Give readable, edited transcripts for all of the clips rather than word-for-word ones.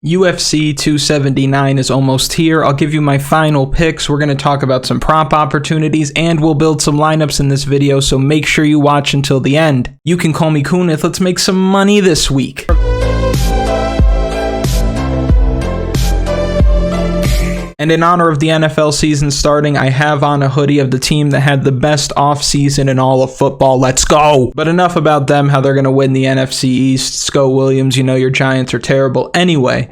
UFC 279 is almost here. I'll give you my final picks. We're going to talk about some prop opportunities and we'll build some lineups in this video, so make sure you watch until the end. You can call me Kunith. Let's make some money this week. And in honor of the NFL season starting, I have on a hoodie of the team that had the best offseason in all of football. Let's go! But enough about them, how they're going to win the NFC East. Sco Williams, you know your Giants are terrible. Anyway,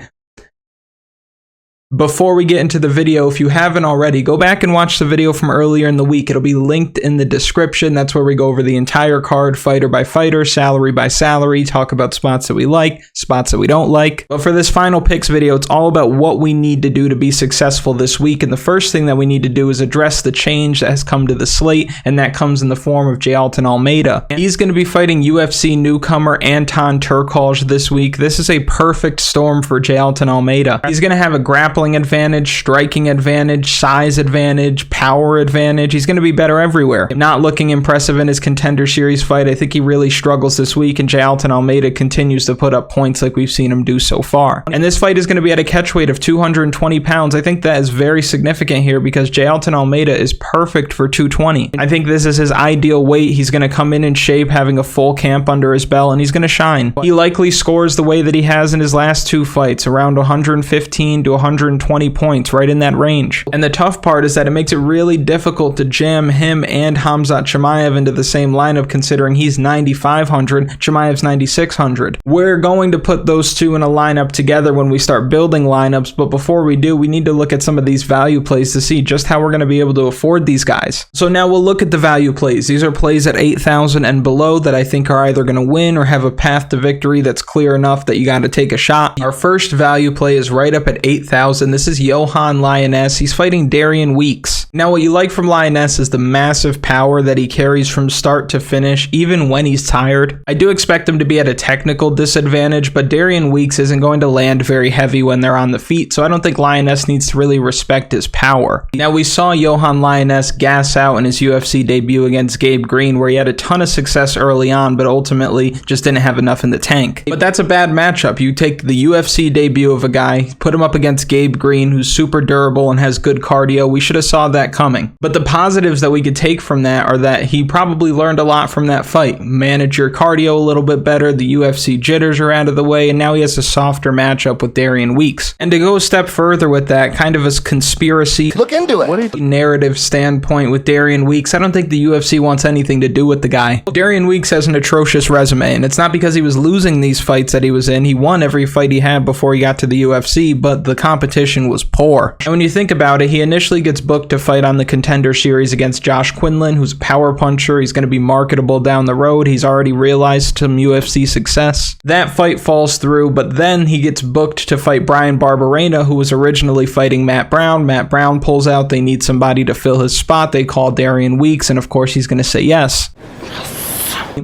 before we get into the video, if you haven't already, go back and watch the video from earlier in the week. It'll be linked in the description. That's where we go over the entire card, fighter by fighter, salary by salary, talk about spots that we like, spots that we don't like. But for this final picks video, it's all about what we need to do to be successful this week. And the first thing that we need to do is address the change that has come to the slate, and that comes in the form of Jailton Almeida. He's going to be fighting UFC newcomer Anton Turkalj this week. This is a perfect storm for Jailton Almeida. He's going to have a grappling advantage, striking advantage, size advantage, power advantage. He's going to be better everywhere. Not looking impressive in his Contender Series fight. I think he really struggles this week, and Jailton Almeida continues to put up points like we've seen him do so far. And this fight is going to be at a catch weight of 220 pounds. I think that is very significant here because Jailton Almeida is perfect for 220. I think this is his ideal weight. He's going to come in shape, having a full camp under his belt, and he's going to shine. He likely scores the way that he has in his last two fights, around 115 to 120 points, right in that range. And the tough part is that it makes it really difficult to jam him and Khamzat Chimaev into the same lineup, considering he's 9,500, Chimaev's 9,600. We're going to put those two in a lineup together when we start building lineups, but before we do, we need to look at some of these value plays to see just how we're going to be able to afford these guys. So now we'll look at the value plays. These are plays at 8,000 and below that I think are either going to win or have a path to victory that's clear enough that you got to take a shot. Our first value play is right up at 8,000. This is Yohan Lainess. He's fighting Darian Weeks. Now, what you like from Lainess is the massive power that he carries from start to finish, even when he's tired. I do expect him to be at a technical disadvantage, but Darian Weeks isn't going to land very heavy when they're on the feet, so I don't think Lainess needs to really respect his power. Now, we saw Yohan Lainess gas out in his UFC debut against Gabe Green, where he had a ton of success early on, but ultimately just didn't have enough in the tank. But that's a bad matchup. You take the UFC debut of a guy, put him up against Gabe Green, who's super durable and has good cardio. We should have saw that coming. But the positives that we could take from that are that he probably learned a lot from that fight. Manage your cardio a little bit better, the UFC jitters are out of the way, and now he has a softer matchup with Darian Weeks. And to go a step further with that, kind of a conspiracy look into it narrative standpoint with Darian Weeks, I don't think the UFC wants anything to do with the guy. Darian Weeks has an atrocious resume, and it's not because he was losing these fights that he was in. He won every fight he had before he got to the UFC, but the competition was poor. And when you think about it, he initially gets booked to fight on the Contender Series against Josh Quinlan, who's a power puncher. He's going to be marketable down the road. He's already realized some UFC success. That fight falls through, but then he gets booked to fight Bryan Barberena, who was originally fighting Matt Brown. Matt Brown pulls out. They need somebody to fill his spot. They call Darian Weeks, and of course he's going to say yes.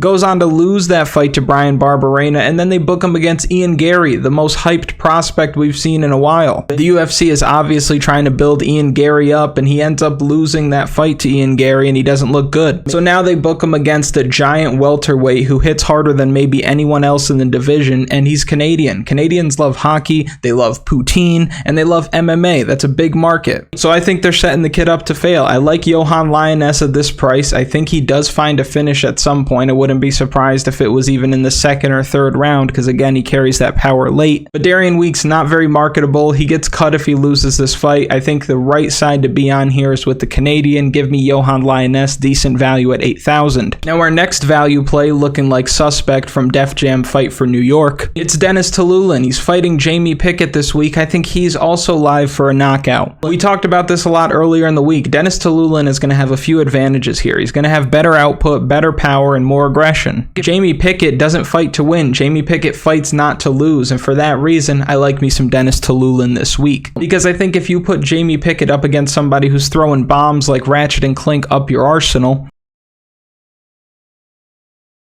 Goes on to lose that fight to Bryan Barberena, and then they book him against Ian Gary, the most hyped prospect we've seen in a while. The UFC is obviously trying to build Ian Gary up, and he ends up losing that fight to Ian Gary, and he doesn't look good. So now they book him against a giant welterweight who hits harder than maybe anyone else in the division, and he's Canadian. Canadians love hockey, they love poutine, and they love MMA. That's a big market. So I think they're setting the kid up to fail. I like Yohan Lainess at this price. I think he does find a finish at some point. I wouldn't be surprised if it was even in the second or third round, because again, he carries that power late. But Darian Weeks, not very marketable. He gets cut if he loses this fight. I think the right side to be on here is with the Canadian. Give me Yohan Lainess, decent value at 8,000. Now our next value play, looking like suspect from Def Jam Fight for New York, it's Denis Tiuliulin. He's fighting Jamie Pickett this week. I think he's also live for a knockout. We talked about this a lot earlier in the week. Denis Tiuliulin is going to have a few advantages here. He's going to have better output, better power, and more aggression. Jamie Pickett doesn't fight to win. Jamie Pickett fights not to lose, and for that reason, I like me some Denis Tiuliulin this week. Because I think if you put Jamie Pickett up against somebody who's throwing bombs like Ratchet and Clank up your arsenal,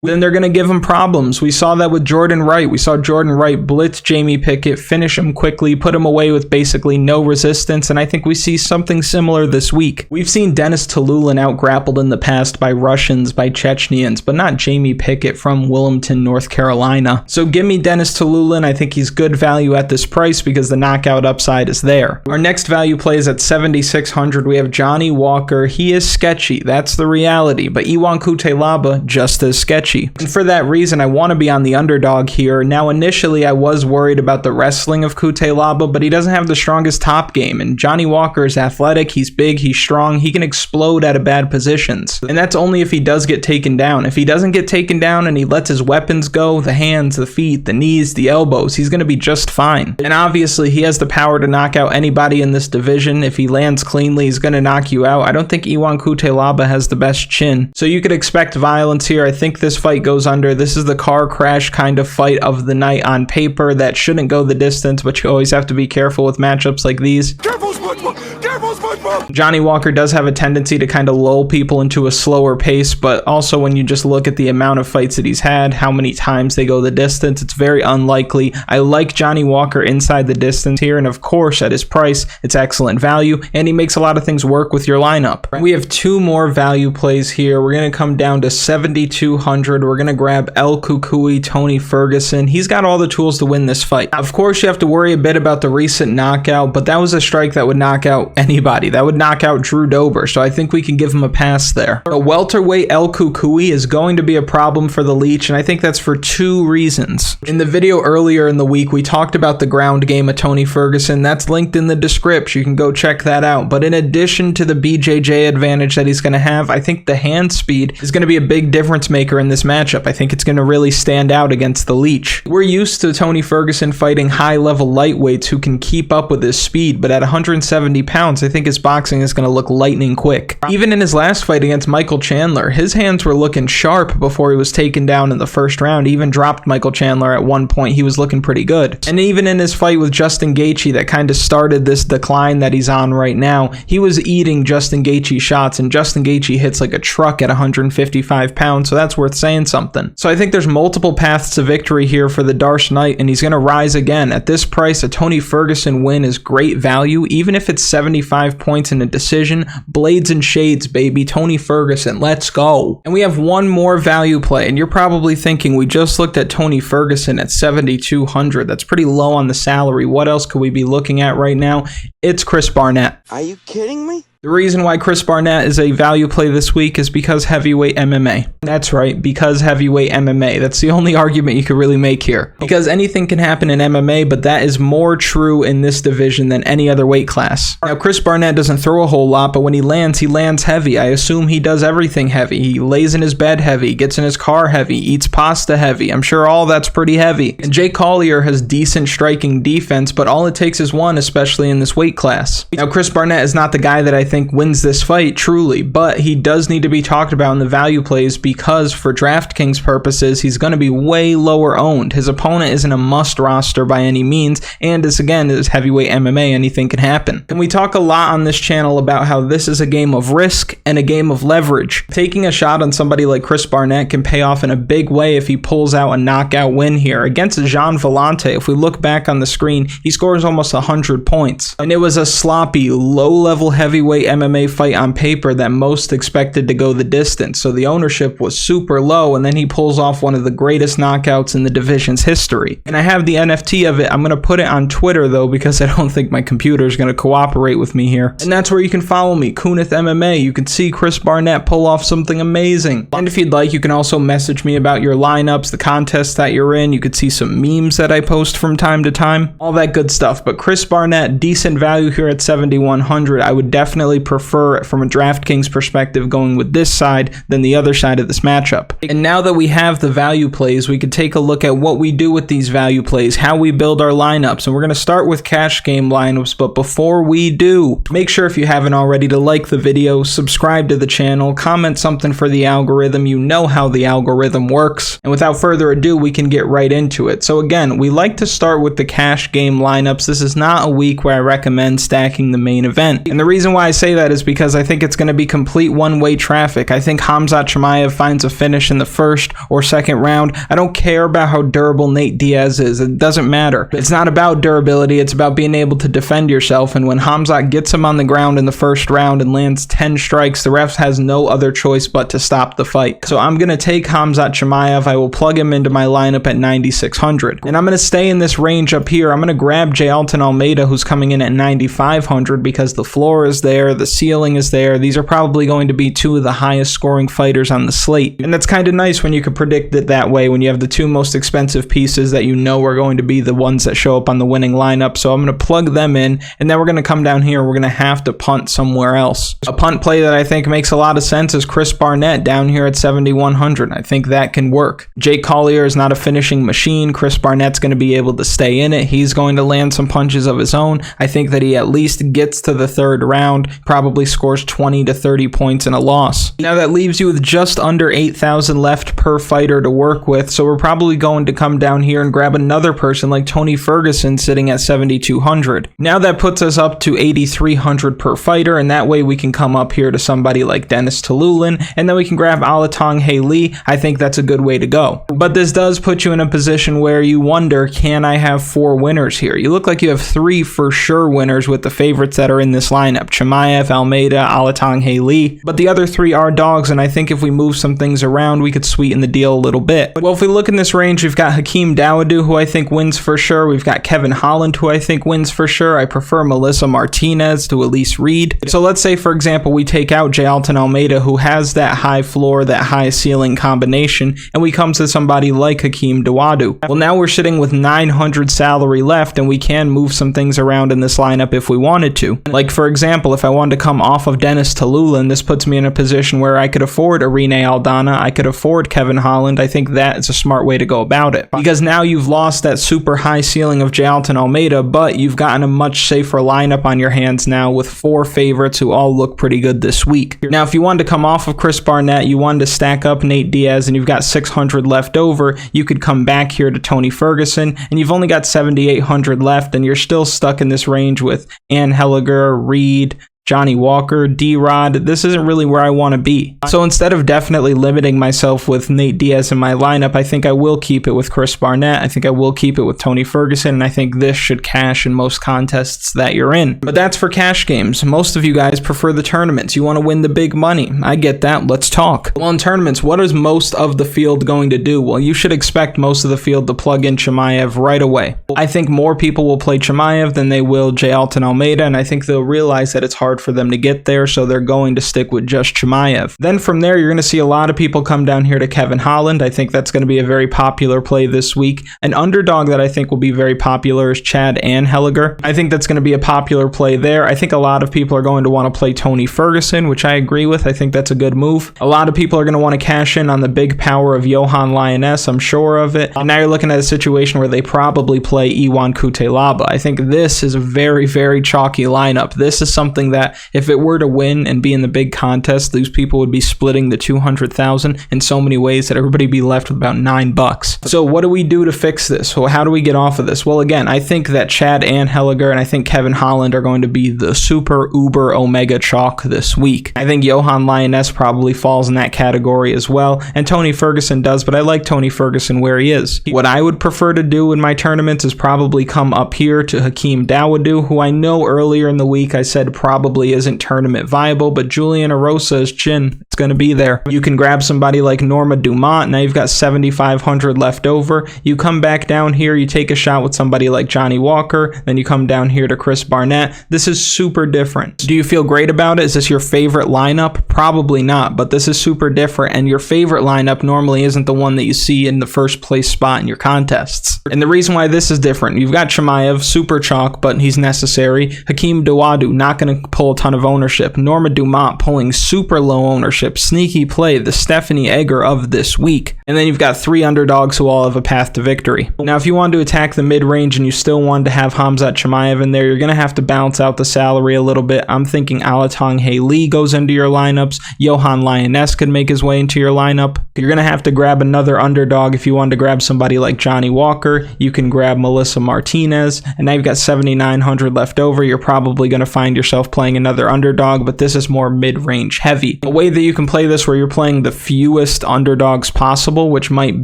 then they're going to give him problems. We saw that with Jordan Wright. We saw Jordan Wright blitz Jamie Pickett, finish him quickly, put him away with basically no resistance, and I think we see something similar this week. We've seen Denis Tiuliulin out-grappled in the past by Russians, by Chechnyans, but not Jamie Pickett from Wilmington, North Carolina. So give me Denis Tiuliulin. I think he's good value at this price because the knockout upside is there. Our next value play is at 7,600. We have Johnny Walker. He is sketchy. That's the reality, but Iwan Cutilaba just as sketchy. And for that reason, I want to be on the underdog here. Now, initially, I was worried about the wrestling of Cutilaba, but he doesn't have the strongest top game. And Johnny Walker is athletic, he's big, he's strong, he can explode out of bad positions. And that's only if he does get taken down. If he doesn't get taken down and he lets his weapons go, the hands, the feet, the knees, the elbows, he's going to be just fine. And obviously, he has the power to knock out anybody in this division. If he lands cleanly, he's going to knock you out. I don't think Iwan Cutilaba has the best chin. So you could expect violence here. I think this fight goes under. This is the car crash kind of fight of the night on paper that shouldn't go the distance, but you always have to be careful with matchups like these. Careful, SpongeBob! Careful, SpongeBob! Johnny Walker does have a tendency to kind of lull people into a slower pace, but also when you just look at the amount of fights that he's had, how many times they go the distance, it's very unlikely. I like Johnny Walker inside the distance here, and of course at his price, it's excellent value, and he makes a lot of things work with your lineup. We have two more value plays here. We're going to come down to 7,200. We're going to grab El Cucuy, Tony Ferguson. He's got all the tools to win this fight. Of course, you have to worry a bit about the recent knockout, but that was a strike that would knock out anybody. That would knock out Drew Dober, so I think we can give him a pass there. A welterweight El Cucuy is going to be a problem for the Leech, and I think that's for two reasons. In the video earlier in the week, we talked about the ground game of Tony Ferguson. That's linked in the description. You can go check that out. But in addition to the BJJ advantage that he's going to have, I think the hand speed is going to be a big difference maker in this matchup. I think it's going to really stand out against the Leech. We're used to Tony Ferguson fighting high-level lightweights who can keep up with his speed, but at 170 pounds, I think his boxing is going to look lightning quick. Even in his last fight against Michael Chandler, his hands were looking sharp before he was taken down in the first round. He even dropped Michael Chandler at one point. He was looking pretty good. And even in his fight with Justin Gaethje that kind of started this decline that he's on right now, he was eating Justin Gaethje shots, and Justin Gaethje hits like a truck at 155 pounds, so that's worth saying something. So I think there's multiple paths to victory here for the Darce Knight, and he's going to rise again. At this price, a Tony Ferguson win is great value, even if it's 75 points in a decision. Blades and shades, baby. Tony Ferguson, let's go. And we have one more value play, and you're probably thinking, we just looked at Tony Ferguson at 7,200. That's pretty low on the salary. What else could we be looking at right now? It's Chris Barnett. Are you kidding me? The reason why Chris Barnett is a value play this week is because heavyweight MMA. That's right, because heavyweight MMA. That's the only argument you could really make here. Because anything can happen in MMA, but that is more true in this division than any other weight class. Now, Chris Barnett doesn't throw a whole lot, but when he lands heavy. I assume he does everything heavy. He lays in his bed heavy, gets in his car heavy, eats pasta heavy. I'm sure all that's pretty heavy. And Jay Collier has decent striking defense, but all it takes is one, especially in this weight class. Now, Chris Barnett is not the guy that I think wins this fight truly, but he does need to be talked about in the value plays because for DraftKings purposes, he's going to be way lower owned. His opponent isn't a must roster by any means, and this again is heavyweight MMA, anything can happen. And we talk a lot on this channel about how this is a game of risk and a game of leverage. Taking a shot on somebody like Chris Barnett can pay off in a big way if he pulls out a knockout win here. Against Jean Vellante, if we look back on the screen, he scores almost 100 points. And it was a sloppy, low-level heavyweight MMA fight on paper that most expected to go the distance, so the ownership was super low, and then he pulls off one of the greatest knockouts in the division's history. And I have the NFT of it. I'm going to put it on Twitter though, because I don't think my computer is going to cooperate with me here. And that's where you can follow me, Kunith MMA. You can see Chris Barnett pull off something amazing. And if you'd like, you can also message me about your lineups, the contests that you're in. You could see some memes that I post from time to time, all that good stuff. But Chris Barnett, decent value here at 7,100. I would definitely prefer, from a DraftKings perspective, going with this side than the other side of this matchup. And now that we have the value plays, we could take a look at what we do with these value plays, how we build our lineups. And we're going to start with cash game lineups, but before we do, make sure if you haven't already to like the video, subscribe to the channel, comment something for the algorithm. You know how the algorithm works. And without further ado, we can get right into it. So again, we like to start with the cash game lineups. This is not a week where I recommend stacking the main event. And the reason why I say that is because I think it's going to be complete one-way traffic. I think Khamzat Chimaev finds a finish in the first or second round. I don't care about how durable Nate Diaz is. It doesn't matter. It's not about durability. It's about being able to defend yourself. And when Khamzat gets him on the ground in the first round and lands 10 strikes, the ref has no other choice but to stop the fight. So I'm going to take Khamzat Chimaev. I will plug him into my lineup at 9,600. And I'm going to stay in this range up here. I'm going to grab Jailton Almeida, who's coming in at 9,500 because the floor is there, the ceiling is there. These are probably going to be two of the highest scoring fighters on the slate. And that's kind of nice when you can predict it that way, when you have the two most expensive pieces that you know are going to be the ones that show up on the winning lineup. So I'm going to plug them in, and then we're going to come down here. We're going to have to punt somewhere else. A punt play that I think makes a lot of sense is Chris Barnett down here at 7,100. I think that can work. Jake Collier is not a finishing machine. Chris Barnett's going to be able to stay in it. He's going to land some punches of his own. I think that he at least gets to the third round, probably scores 20 to 30 points in a loss. Now that leaves you with just under 8,000 left per fighter to work with, so we're probably going to come down here and grab another person like Tony Ferguson sitting at 7,200. Now that puts us up to 8,300 per fighter, and that way we can come up here to somebody like Denis Tiuliulin, and then we can grab Alateng Heili. I think that's a good way to go. But this does put you in a position where you wonder, can I have 4 winners here? You look like you have 3 for sure winners with the favorites that are in this lineup: Chimaev, Almeida, Alateng Heili. But the other 3 are dogs, and I think if we move some things around, we could sweeten the deal a little bit. Well, if we look in this range, we've got Hakeem Dawodo, who I think wins for sure. We've got Kevin Holland, who I think wins for sure. I prefer Melissa Martinez to Elise Reed. So let's say, for example, we take out Jailton Almeida, who has that high floor, that high ceiling combination, and we come to somebody like Hakeem Dawodo. Well, now we're sitting with 900 salary left, and we can move some things around in this lineup if we wanted to. Like, for example, if I wanted to come off of Denis Tiuliulin, this puts me in a position where I could afford Irene Aldana, I could afford Kevin Holland. I think that is a smart way to go about it, because now you've lost that super high ceiling of Jailton Almeida, but you've gotten a much safer lineup on your hands now with 4 favorites who all look pretty good this week. Now, if you wanted to come off of Chris Barnett, you wanted to stack up Nate Diaz, and you've got 600 left over, you could come back here to Tony Ferguson, and you've only got 7,800 left, and you're still stuck in this range with Anheliger, Reed, Johnny Walker, D-Rod. This isn't really where I want to be. So instead of definitely limiting myself with Nate Diaz in my lineup, I think I will keep it with Chris Barnett. I think I will keep it with Tony Ferguson, and I think this should cash in most contests that you're in. But that's for cash games. Most of you guys prefer the tournaments. You want to win the big money. I get that. Let's talk. Well, in tournaments, what is most of the field going to do? Well, you should expect most of the field to plug in Chimaev right away. I think more people will play Chimaev than they will Jailton Almeida, and I think they'll realize that it's hard for them to get there, so they're going to stick with just Chimaev. Then from there, you're going to see a lot of people come down here to Kevin Holland. I think that's going to be a very popular play this week. An underdog that I think will be very popular is Chad Anheliger. I think that's going to be a popular play there. I think a lot of people are going to want to play Tony Ferguson, which I agree with. I think that's a good move. A lot of people are going to want to cash in on the big power of Yohan Lainess. I'm sure of it. And now you're looking at a situation where they probably play Cutilaba. I think this is a very, very chalky lineup. This is something that if it were to win and be in the big contest, these people would be splitting the 200,000 in so many ways that everybody would be left with about $9. So what do we do to fix this? Well, how do we get off of this? Well, again, I think that Chad Anheliger and I think Kevin Holland are going to be the super uber omega chalk this week. I think Yohan Lainess probably falls in that category as well, and Tony Ferguson does, but I like Tony Ferguson where he is. What I would prefer to do in my tournaments is probably come up here to Hakeem Dawodo, who I know earlier in the week I said probably isn't tournament viable, but Julian Erosa's chin, it's going to be there. You can grab somebody like Norma Dumont. Now you've got 7,500 left over. You come back down here, you take a shot with somebody like Johnny Walker, then you come down here to Chris Barnett. This is super different. Do you feel great about it? Is this your favorite lineup? Probably not, but this is super different, and your favorite lineup normally isn't the one that you see in the first place spot in your contests. And the reason why this is different, you've got Chimaev, super chalk, but he's necessary. Hakeem Dawodo, not going to pull a ton of ownership. Norma Dumont pulling super low ownership. Sneaky play, the Stephanie Egger of this week. And then you've got 3 underdogs who all have a path to victory. Now, if you want to attack the mid-range and you still want to have Khamzat Chimaev in there, you're going to have to balance out the salary a little bit. I'm thinking Alateng Heili goes into your lineups. Yohan Lainess could make his way into your lineup. You're going to have to grab another underdog. If you want to grab somebody like Johnny Walker, you can grab Melissa Martinez. And now you've got 7,900 left over. You're probably going to find yourself playing another underdog, but this is more mid-range heavy. A way that you can play this where you're playing the fewest underdogs possible, which might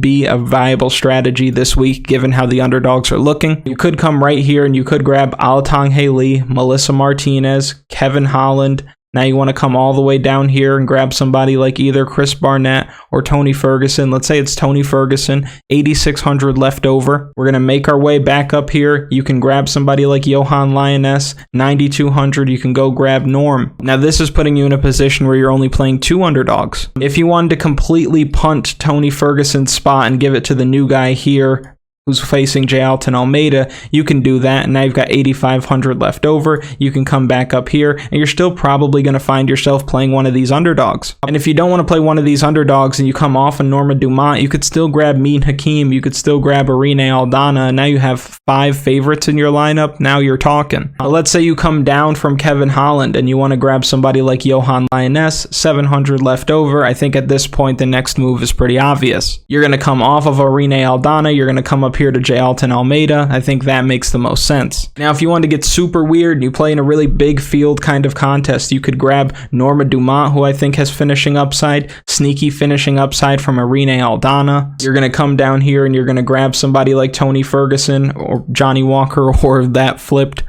be a viable strategy this week given how the underdogs are looking. You could come right here and you could grab Alateng Heili, Melissa Martinez, Kevin Holland. Now you want to come all the way down here and grab somebody like either Chris Barnett or Tony Ferguson. Let's say it's Tony Ferguson, 8,600 left over. We're going to make our way back up here. You can grab somebody like Yohan Lainess, 9,200. You can go grab Norm. Now this is putting you in a position where you're only playing 2 underdogs. If you wanted to completely punt Tony Ferguson's spot and give it to the new guy here, who's facing Jailton Almeida, you can do that, and now you've got 8,500 left over. You can come back up here, and you're still probably going to find yourself playing one of these underdogs. And if you don't want to play one of these underdogs and you come off of Norma Dumont, you could still grab Hakeem, you could still grab Irene Aldana, and now you have 5 favorites in your lineup. Now you're talking. But let's say you come down from Kevin Holland and you want to grab somebody like Yohan Lainess, 700 left over. I think at this point the next move is pretty obvious. You're going to come off of Irene Aldana, you're going to come up here to Jailton Almeida. I think that makes the most sense. Now, if you want to get super weird and you play in a really big field kind of contest, you could grab Norma Dumont, who I think has finishing upside, sneaky finishing upside from Irene Aldana. You're going to come down here and you're going to grab somebody like Tony Ferguson or Johnny Walker, or that flipped,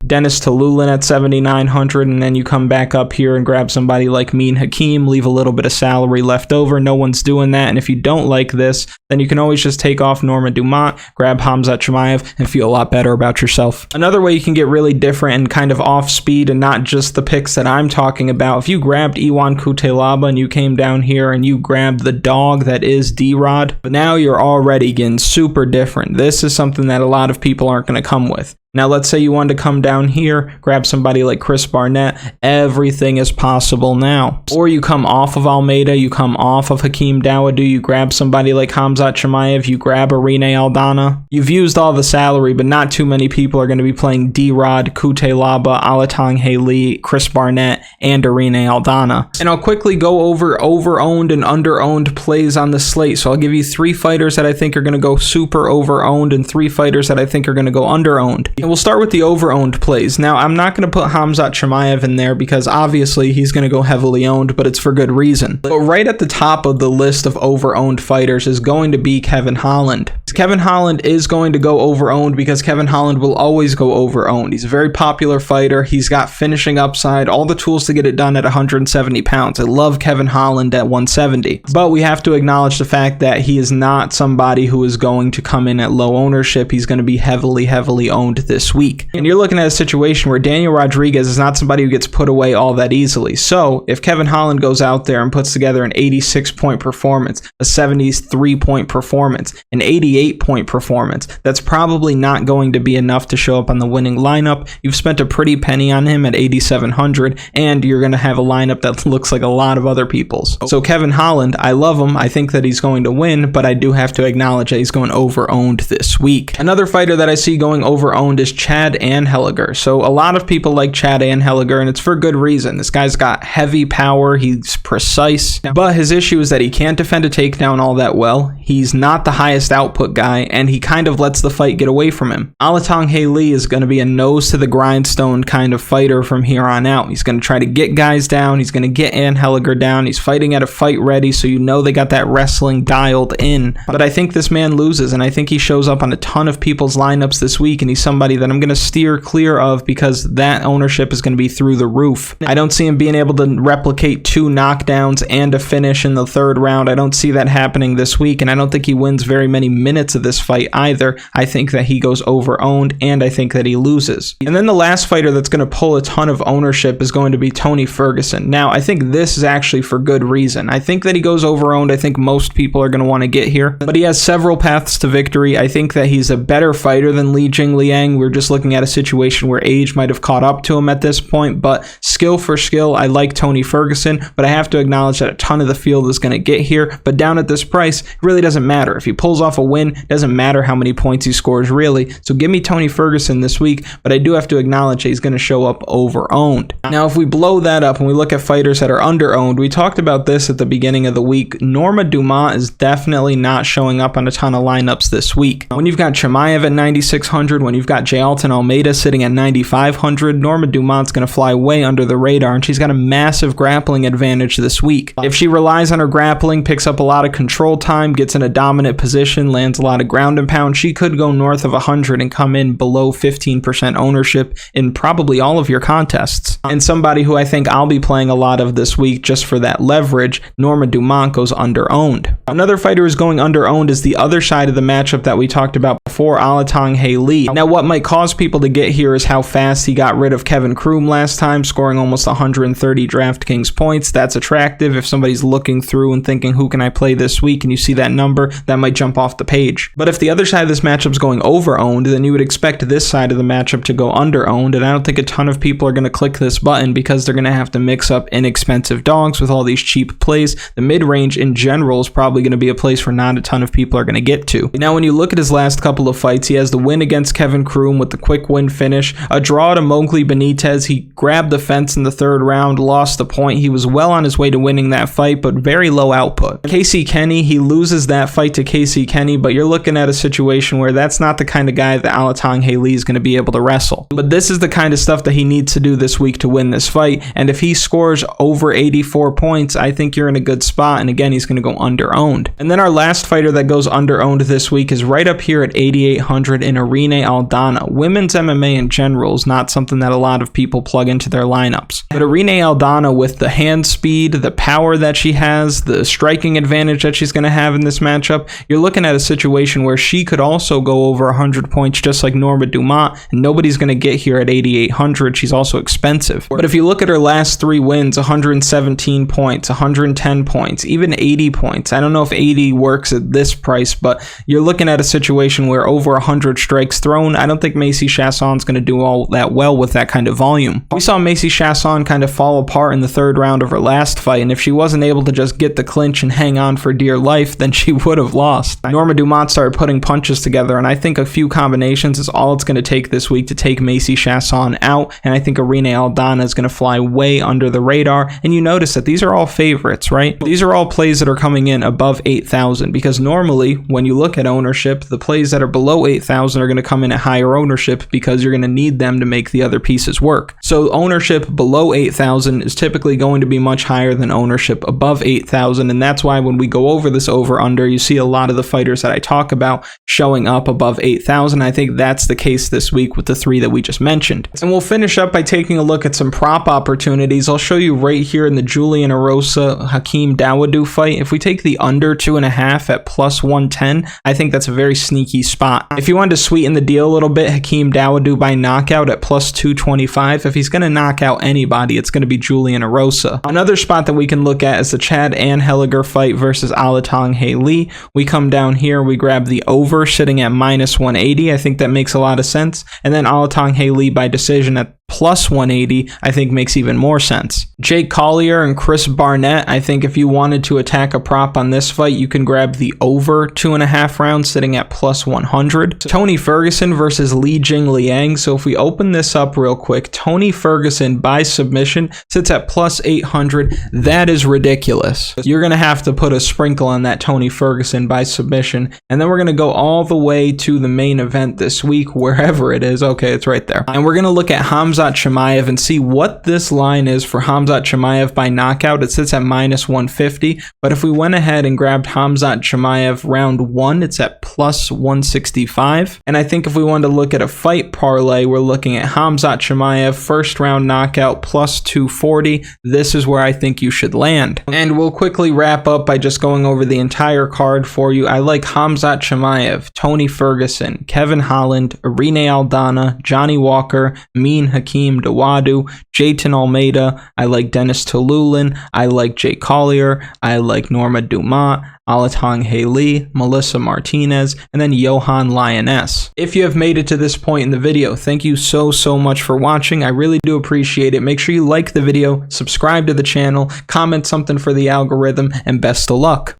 Denis Tiuliulin at 7,900, and then you come back up here and grab somebody like Hakeem, leave a little bit of salary left over. No one's doing that, and if you don't like this, then you can always just take off Norma Dumont, grab Khamzat Chimaev, and feel a lot better about yourself. Another way you can get really different and kind of off speed and not just the picks that I'm talking about, if you grabbed Cutilaba and you came down here and you grabbed the dog that is D-Rod, but now you're already getting super different. This is something that a lot of people aren't going to come with. Now, let's say you wanted to come down here, grab somebody like Chris Barnett. Everything is possible now. Or you come off of Almeida, you come off of Hakeem Dawodo, you grab somebody like Khamzat Chimaev, you grab Irene Aldana. You've used all the salary, but not too many people are going to be playing D-Rod, Cutilaba, Alateng Heili, Chris Barnett, and Irene Aldana. And I'll quickly go over over-owned and under-owned plays on the slate. So I'll give you 3 fighters that I think are going to go super over-owned and 3 fighters that I think are going to go under-owned. And we'll start with the over-owned plays. Now, I'm not going to put Khamzat Chimaev in there because obviously he's going to go heavily owned, but it's for good reason. But right at the top of the list of over-owned fighters is going to be Kevin Holland. Kevin Holland is going to go over-owned because Kevin Holland will always go over-owned. He's a very popular fighter. He's got finishing upside, all the tools to get it done at 170 pounds. I love Kevin Holland at 170. But we have to acknowledge the fact that he is not somebody who is going to come in at low ownership. He's going to be heavily owned this week. And you're looking at a situation where Daniel Rodriguez is not somebody who gets put away all that easily. So if Kevin Holland goes out there and puts together an 86-point performance, a 73-point performance, an 88-point performance, that's probably not going to be enough to show up on the winning lineup. You've spent a pretty penny on him at 8,700, and you're going to have a lineup that looks like a lot of other people's. So Kevin Holland, I love him. I think that he's going to win, but I do have to acknowledge that he's going over-owned this week. Another fighter that I see going over-owned is Chad Anheliger. So a lot of people like Chad Anheliger, and it's for good reason. This guy's got heavy power. He's precise, but his issue is that he can't defend a takedown all that well. He's not the highest output guy, and he kind of lets the fight get away from him. Alateng Heili is going to be a nose to the grindstone kind of fighter from here on out. He's going to try to get guys down. He's going to get Anheliger down. He's fighting at a fight ready, so you know they got that wrestling dialed in. But I think this man loses, and I think he shows up on a ton of people's lineups this week, and he's somebody that I'm going to steer clear of because that ownership is going to be through the roof. I don't see him being able to replicate 2 knockdowns and a finish in the 3rd round. I don't see that happening this week, and I don't think he wins very many minutes minutes of this fight either. I think that he goes over-owned, and I think that he loses. And then the last fighter that's going to pull a ton of ownership is going to be Tony Ferguson. Now, I think this is actually for good reason. I think that he goes over-owned. I think most people are going to want to get here, but he has several paths to victory. I think that he's a better fighter than Jingliang. We're just looking at a situation where age might have caught up to him at this point, but skill for skill, I like Tony Ferguson, but I have to acknowledge that a ton of the field is going to get here, but down at this price, it really doesn't matter. If he pulls off a win, it doesn't matter how many points he scores really, so give me Tony Ferguson this week, but I do have to acknowledge that he's going to show up over-owned. Now, if we blow that up and we look at fighters that are under-owned, we talked about this at the beginning of the week. Norma Dumont is definitely not showing up on a ton of lineups this week. When you've got Chimaev at 9,600, when you've got Jailton Almeida sitting at 9,500, Norma Dumont's going to fly way under the radar, and she's got a massive grappling advantage this week. If she relies on her grappling, picks up a lot of control time, gets in a dominant position, lands a lot of ground and pound, she could go north of 100 and come in below 15% ownership in probably all of your contests. And somebody who I think I'll be playing a lot of this week just for that leverage, Norma Dumont goes under-owned. Another fighter who's going under-owned is the other side of the matchup that we talked about before, Alateng Heili. Now, what might cause people to get here is how fast he got rid of Kevin Kroom last time, scoring almost 130 DraftKings points. That's attractive if somebody's looking through and thinking, who can I play this week? And you see that number, that might jump off the page. But if the other side of this matchup's going over-owned, then you would expect this side of the matchup to go under-owned, and I don't think a ton of people are going to click this button because they're going to have to mix up inexpensive dogs with all these cheap plays. The mid-range in general is probably going to be a place where not a ton of people are going to get to. Now, when you look at his last couple of fights, he has the win against Kevin Kroom with the quick win finish, a draw to Mowgli Benitez. He grabbed the fence in the third round, lost the point. He was well on his way to winning that fight, but very low output. Casey Kenny, he loses that fight to Casey Kenny, but you're looking at a situation where that's not the kind of guy that Alateng Heili is going to be able to wrestle. But this is the kind of stuff that he needs to do this week to win this fight, and if he scores over 84 points, I think you're in a good spot, and again, he's going to go under-owned. And then our last fighter that goes under-owned this week is right up here at 8,800 in Irene Aldana. Women's MMA in general is not something that a lot of people plug into their lineups. But Irene Aldana, with the hand speed, the power that she has, the striking advantage that she's going to have in this matchup, you're looking at a situation where she could also go over 100 points just like Norma Dumont, and nobody's going to get here at 8,800. She's also expensive. But if you look at her last 3 wins, 117 points, 110 points, even 80 points. I don't know if 80 works at this price, but you're looking at a situation where over 100 strikes thrown. I don't think Macy Chiasson's going to do all that well with that kind of volume. We saw Macy Chiasson kind of fall apart in the third round of her last fight, and if she wasn't able to just get the clinch and hang on for dear life, then she would have lost. Norma Dumont started putting punches together, and I think a few combinations is all it's going to take this week to take Macy Chiasson out, and I think Irene Aldana is going to fly way under the radar. And you notice that these are all favorites, right? These are all plays that are coming in above 8,000, because normally when you look at ownership, the plays that are below 8,000 are going to come in at higher ownership because you're going to need them to make the other pieces work. So ownership below 8,000 is typically going to be much higher than ownership above 8,000, and that's why when we go over this over-under, you see a lot of the fighters that I talk about showing up above 8,000. I think that's the case this week with the 3 that we just mentioned. And we'll finish up by taking a look at some prop opportunities. I'll show you right here in the Julian Erosa Hakeem Dawodo fight. If we take the under 2.5 at plus 110, I think that's a very sneaky spot. If you wanted to sweeten the deal a little bit, Hakeem Dawodo by knockout at plus 225. If he's going to knock out anybody, it's going to be Julian Erosa. Another spot that we can look at is the Chad Anheliger fight versus Alateng Heili. We come down here, we grab the over sitting at minus 180. I think that makes a lot of sense. And then Alateng Heili by decision at plus 180, I think makes even more sense. Jake Collier and Chris Barnett, I think if you wanted to attack a prop on this fight, you can grab the over 2.5 rounds sitting at plus 100. Tony Ferguson versus Jingliang. So if we open this up real quick, Tony Ferguson by submission sits at plus 800. That is ridiculous. You're going to have to put a sprinkle on that Tony Ferguson by submission. And then we're going to go all the way to the main event this week, wherever it is. Okay, it's right there. And we're going to look at Hamza Khamzat Chimaev and see what this line is for Khamzat Chimaev by knockout. It sits at minus 150, but if we went ahead and grabbed Khamzat Chimaev round 1, it's at plus 165. And I think if we wanted to look at a fight parlay, we're looking at Khamzat Chimaev first round knockout plus 240. This is where I think you should land. And we'll quickly wrap up by just going over the entire card for you. I like Khamzat Chimaev, Tony Ferguson, Kevin Holland, Irene Aldana, Johnny Walker, Hakeem, Dawodo, Jailton Almeida. I like Denis Tiuliulin. I like Jay Collier. I like Norma Dumont, Alateng Heili, Melissa Martinez, and then Yohan Lainess. If you have made it to this point in the video, thank you so much for watching. I really do appreciate it. Make sure you like the video, subscribe to the channel, comment something for the algorithm, and best of luck.